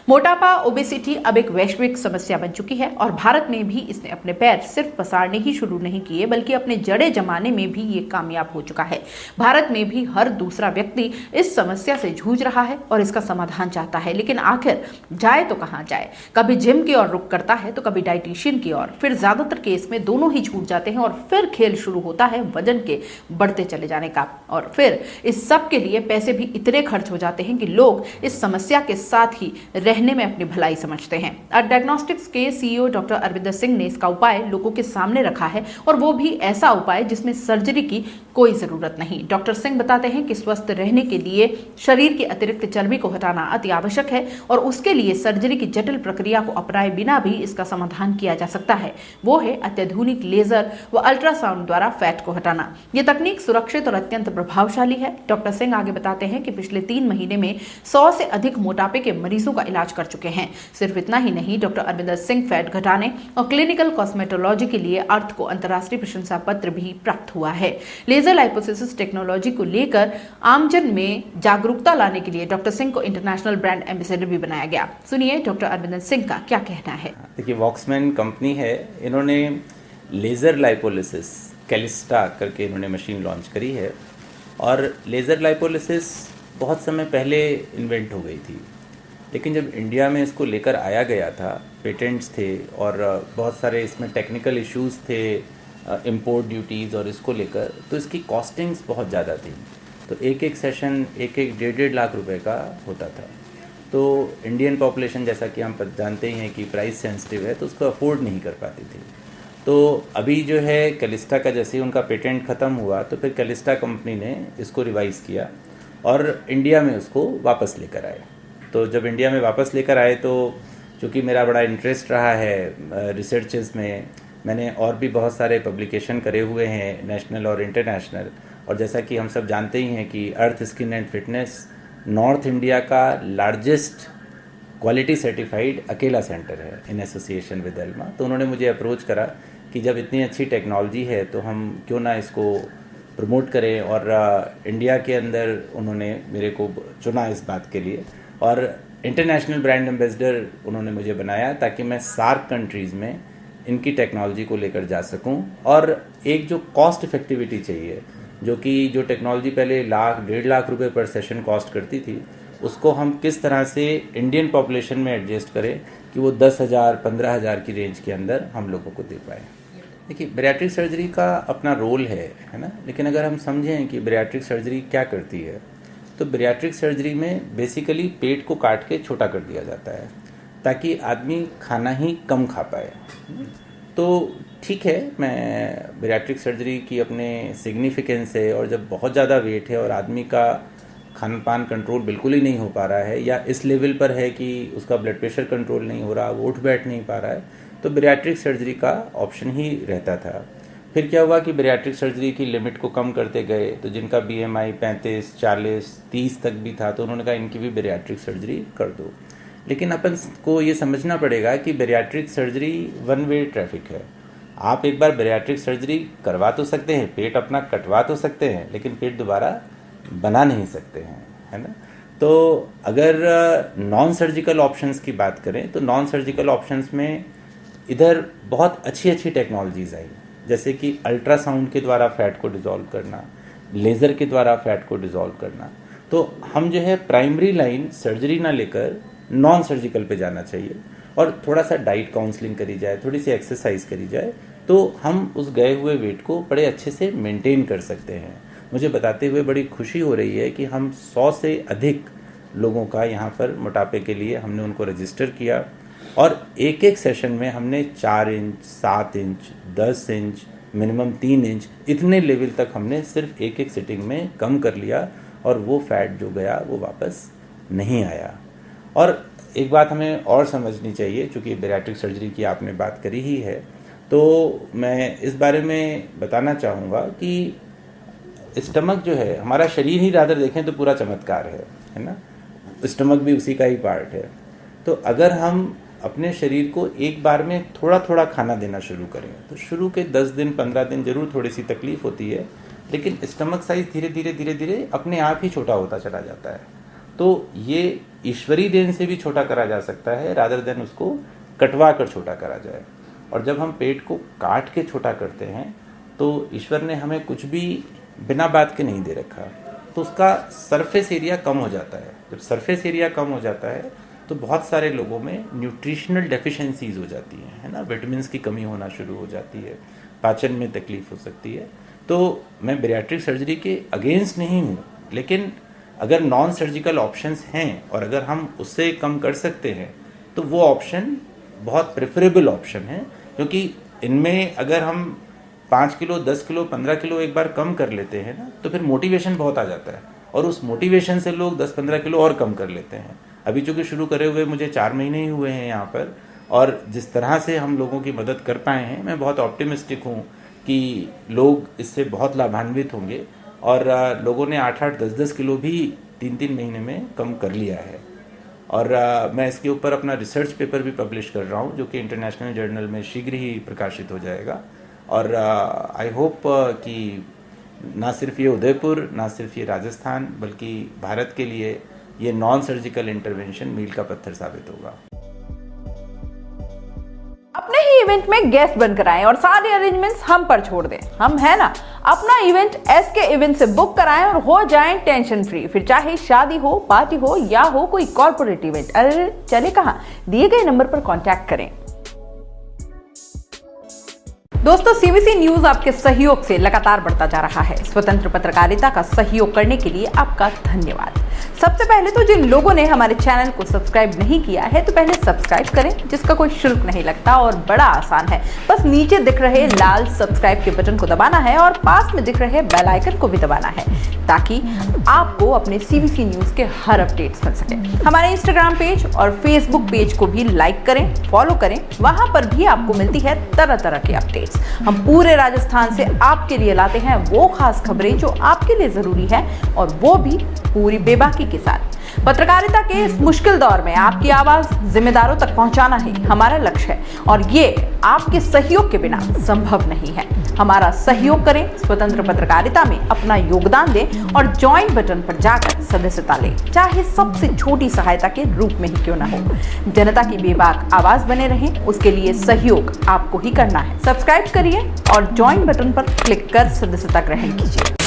मोटापा, ओबेसिटी अब एक वैश्विक समस्या बन चुकी है और भारत में भी इसने अपने पैर सिर्फ पसारने ही शुरू नहीं किए बल्कि अपने जड़े जमाने में भी ये कामयाब हो चुका है। भारत में भी हर दूसरा व्यक्ति इस समस्या से जूझ रहा है और इसका समाधान चाहता है, लेकिन आखिर जाए तो कहां जाए। कभी जिम की ओर रुख करता है तो कभी डाइटिशियन की ओर, फिर ज्यादातर केस में दोनों ही छूट जाते हैं और फिर खेल शुरू होता है वजन के बढ़ते चले जाने का। और फिर इस सब के लिए पैसे भी इतने खर्च हो जाते हैं कि लोग इस समस्या के साथ ही रहने में अपनी भलाई समझते हैं। डायग्नोस्टिक्स के सीईओ डॉक्टर अरविंदर सिंह ने इसका उपाय लोगों के सामने रखा है, और वो भी ऐसा उपाय जिसमें सर्जरी की कोई जरूरत नहीं। डॉक्टर सिंह बताते हैं कि स्वस्थ रहने के लिए शरीर की अतिरिक्त चर्बी को हटाना अति आवश्यक है और उसके लिए सर्जरी की जटिल प्रक्रिया को अपनाए बिना भी इसका समाधान किया जा सकता है। वो है अत्याधुनिक लेजर व अल्ट्रासाउंड द्वारा फैट को हटाना। ये तकनीक सुरक्षित और अत्यंत प्रभावशाली है। डॉक्टर सिंह आगे बताते हैं कि पिछले 3 महीने में 100 से अधिक मोटापे के मरीजों का इलाज कर चुके हैं। सिर्फ इतना ही नहीं, डॉक्टर अरविंदर सिंह फैट घटाने और क्लिनिकल कॉस्मेटोलॉजी के लिए अर्थ को अंतर्राष्ट्रीय प्रशंसा पत्र भी प्राप्त हुआ है। लेजर लाइपोसिस टेक्नोलॉजी को लेकर आमजन में जागरूकता लाने के लिए डॉक्टर सिंह को इंटरनेशनल ब्रांड एम्बेसडर भी बनाया गया। सुनिए डॉक्टर अरविंदर सिंह का क्या कहना है। देखिए, वॉक्समैन कंपनी है, इन्होंने लेजर लाइपोलिसिस कैलिस्टा करके इन्होंने मशीन लॉन्च करी है। और लेजर लाइपोलिसिस बहुत समय पहले इन्वेंट हो गई थी, लेकिन जब इंडिया में इसको लेकर आया गया था, पेटेंट्स थे और बहुत सारे इसमें टेक्निकल इश्यूज थे, इंपोर्ट ड्यूटीज़ और इसको लेकर, तो इसकी कॉस्टिंग्स बहुत ज़्यादा थी। तो एक एक सेशन 1-1 लाख रुपए का होता था। तो इंडियन पॉपुलेशन, जैसा कि हम जानते ही हैं कि प्राइस सेंसिटिव है, तो उसको अफोर्ड नहीं कर पाती थी। तो अभी जो है कैलिस्टा का जैसे ही उनका पेटेंट ख़त्म हुआ, तो फिर कैलिस्टा कंपनी ने इसको रिवाइज़ किया और इंडिया में उसको वापस लेकर आए। तो जब इंडिया में वापस लेकर आए, तो चूँकि मेरा बड़ा इंटरेस्ट रहा है रिसर्चेस में, मैंने और भी बहुत सारे पब्लिकेशन करे हुए हैं नेशनल और इंटरनेशनल। और जैसा कि हम सब जानते ही हैं कि Earth skin and fitness north India का लार्जेस्ट क्वालिटी सर्टिफाइड अकेला सेंटर है इन एसोसिएशन विद एल्मा। तो उन्होंने मुझे अप्रोच करा कि जब इतनी अच्छी टेक्नोलॉजी है तो हम क्यों ना इसको प्रमोट करें। और इंडिया के अंदर उन्होंने मेरे को चुना इस बात के लिए, और इंटरनेशनल ब्रांड एम्बेसडर उन्होंने मुझे बनाया ताकि मैं सार्क कंट्रीज़ में इनकी टेक्नोलॉजी को लेकर जा सकूं। और एक जो कॉस्ट इफेक्टिविटी चाहिए, जो कि जो टेक्नोलॉजी पहले 1-1.5 लाख रुपए पर सेशन कॉस्ट करती थी, उसको हम किस तरह से इंडियन पॉपुलेशन में एडजस्ट करें कि वो 10,000-15,000 की रेंज के अंदर हम लोगों को दे पाए। देखिए, बैरियाट्रिक सर्जरी का अपना रोल है ना, लेकिन अगर हम समझें कि बैरियाट्रिक सर्जरी क्या करती है, तो बैरियाट्रिक सर्जरी में बेसिकली पेट को काट के छोटा कर दिया जाता है ताकि आदमी खाना ही कम खा पाए। तो ठीक है, मैं बैरियाट्रिक सर्जरी की अपने सिग्निफिकेंस है, और जब बहुत ज़्यादा वेट है और आदमी का खान पान कंट्रोल बिल्कुल ही नहीं हो पा रहा है, या इस लेवल पर है कि उसका ब्लड प्रेशर कंट्रोल नहीं हो रहा, वो उठ बैठ नहीं पा रहा है, तो बैरियाट्रिक सर्जरी का ऑप्शन ही रहता था। फिर क्या हुआ कि बैरियाट्रिक सर्जरी की लिमिट को कम करते गए, तो जिनका BMI 35, 40, 30 तक भी था, तो उन्होंने कहा इनकी भी बैरियाट्रिक सर्जरी कर दो। लेकिन अपन को ये समझना पड़ेगा कि bariatric surgery one way traffic है। आप एक बार बैरियाट्रिक सर्जरी करवा तो सकते हैं, पेट अपना कटवा तो सकते हैं, लेकिन पेट दोबारा बना नहीं सकते हैं, है ना। तो अगर नॉन सर्जिकल ऑप्शंस की बात करें, तो नॉन सर्जिकल ऑप्शंस में इधर बहुत अच्छी अच्छी टेक्नोलॉजीज़ आई, जैसे कि अल्ट्रासाउंड के द्वारा फैट को डिज़ोल्व करना, लेज़र के द्वारा फैट को डिज़ोल्व करना। तो हम जो है प्राइमरी लाइन सर्जरी ना लेकर नॉन सर्जिकल पे जाना चाहिए, और थोड़ा सा डाइट काउंसलिंग करी जाए, थोड़ी सी एक्सरसाइज करी जाए, तो हम उस गए हुए वेट को बड़े अच्छे से मेंटेन कर सकते हैं। मुझे बताते हुए बड़ी खुशी हो रही है कि हम 100 से अधिक लोगों का यहाँ पर मोटापे के लिए हमने उनको रजिस्टर किया, और एक एक सेशन में हमने 4 inch, 7 inch, 10 inch, minimum 3 inch, इतने लेवल तक हमने सिर्फ एक एक सिटिंग में कम कर लिया, और वो फैट जो गया वो वापस नहीं आया। और एक बात हमें और समझनी चाहिए, चूँकि बैरियाट्रिक सर्जरी की आपने बात करी ही है, तो मैं इस बारे में बताना चाहूँगा कि स्टमक जो है, हमारा शरीर ही रादर देखें तो पूरा चमत्कार है ना। स्टमक भी उसी का ही पार्ट है। तो अगर हम अपने शरीर को एक बार में थोड़ा थोड़ा खाना देना शुरू करें, तो शुरू के 10 दिन 15 दिन जरूर थोड़ी सी तकलीफ होती है, लेकिन स्टमक साइज धीरे धीरे धीरे धीरे अपने आप ही छोटा होता चला जाता है। तो ये ईश्वरी देन से भी छोटा करा जा सकता है, रादर देन उसको कटवा कर छोटा करा जाए। और जब हम पेट को काट के छोटा करते हैं तो ईश्वर ने हमें कुछ भी बिना बात के नहीं दे रखा, तो उसका सरफेस एरिया कम हो जाता है। जब सरफेस एरिया कम हो जाता है तो बहुत सारे लोगों में न्यूट्रिशनल डेफिशिएंसीज हो जाती हैं, है ना, विटामिन्स की कमी होना शुरू हो जाती है, पाचन में तकलीफ हो सकती है। तो मैं बैरिएट्रिक सर्जरी के अगेंस्ट नहीं हूँ, लेकिन अगर नॉन सर्जिकल ऑप्शंस हैं और अगर हम उससे कम कर सकते हैं तो वो ऑप्शन बहुत प्रेफरेबल ऑप्शन है, क्योंकि इनमें अगर हम 5 किलो 10 किलो 15 किलो एक बार कम कर लेते हैं ना, तो फिर मोटिवेशन बहुत आ जाता है और उस मोटिवेशन से लोग 10-15 किलो और कम कर लेते हैं। अभी चूँकि शुरू करे हुए मुझे 4 महीने ही हुए हैं यहाँ पर, और जिस तरह से हम लोगों की मदद कर पाए हैं, मैं बहुत ऑप्टिमिस्टिक हूँ कि लोग इससे बहुत लाभान्वित होंगे। और लोगों ने 8-8 10-10 किलो भी 3-3 महीने में कम कर लिया है। और मैं इसके ऊपर अपना रिसर्च पेपर भी पब्लिश कर रहा हूँ, जो कि इंटरनेशनल जर्नल में शीघ्र ही प्रकाशित हो जाएगा। और आई होप कि ना सिर्फ ये उदयपुर, ना सिर्फ ये राजस्थान, बल्कि भारत के लिए ये नॉन सर्जिकल इंटरवेंशन मील का पत्थर साबित होगा। अपने ही इवेंट में गेस्ट बनकर आएं और सारे अरेंजमेंट्स हम पर छोड़ दें। हम है ना, अपना इवेंट SK इवेंट से बुक कराएं और हो जाएं टेंशन फ्री। फिर चाहे शादी हो, पार्टी हो या हो कोई कॉर्पोरेट इवेंट, अरे चले कहां, दिए गए नंबर पर कांटेक्ट करें। दोस्तों, CBC न्यूज आपके सहयोग से लगातार बढ़ता जा रहा है। स्वतंत्र पत्रकारिता का सहयोग करने के लिए आपका धन्यवाद। सबसे पहले तो जिन लोगों ने हमारे चैनल को सब्सक्राइब नहीं किया है, तो पहले सब्सक्राइब करें, जिसका कोई शुल्क नहीं लगता और बड़ा आसान है। बस नीचे दिख रहे लाल सब्सक्राइब के बटन को दबाना है और पास में दिख रहे बेल आइकन को भी दबाना है, ताकि आपको अपने CBC न्यूज के हर अपडेट्स मिल सके। हमारे इंस्टाग्राम पेज और फेसबुक पेज को भी लाइक करें, फॉलो करें, वहां पर भी आपको मिलती है तरह तरह की अपडेट्स। हम पूरे राजस्थान से आपके लिए लाते हैं वो खास खबरें जो आपके लिए जरूरी है, और वो भी पूरी बेबाकी के साथ। पत्रकारिता के इस मुश्किल दौर में आपकी आवाज जिम्मेदारों तक पहुंचाना ही हमारा लक्ष्य है, और ये आपके सहयोग के बिना संभव नहीं है। हमारा सहयोग करें, स्वतंत्र पत्रकारिता में अपना योगदान दें और ज्वाइन बटन पर जाकर सदस्यता लें, चाहे सबसे छोटी सहायता के रूप में ही क्यों ना हो। जनता की बेबाक आवाज बने रहें, उसके लिए सहयोग आपको ही करना है। सब्सक्राइब करिए और ज्वाइन बटन पर क्लिक कर सदस्यता ग्रहण कीजिए।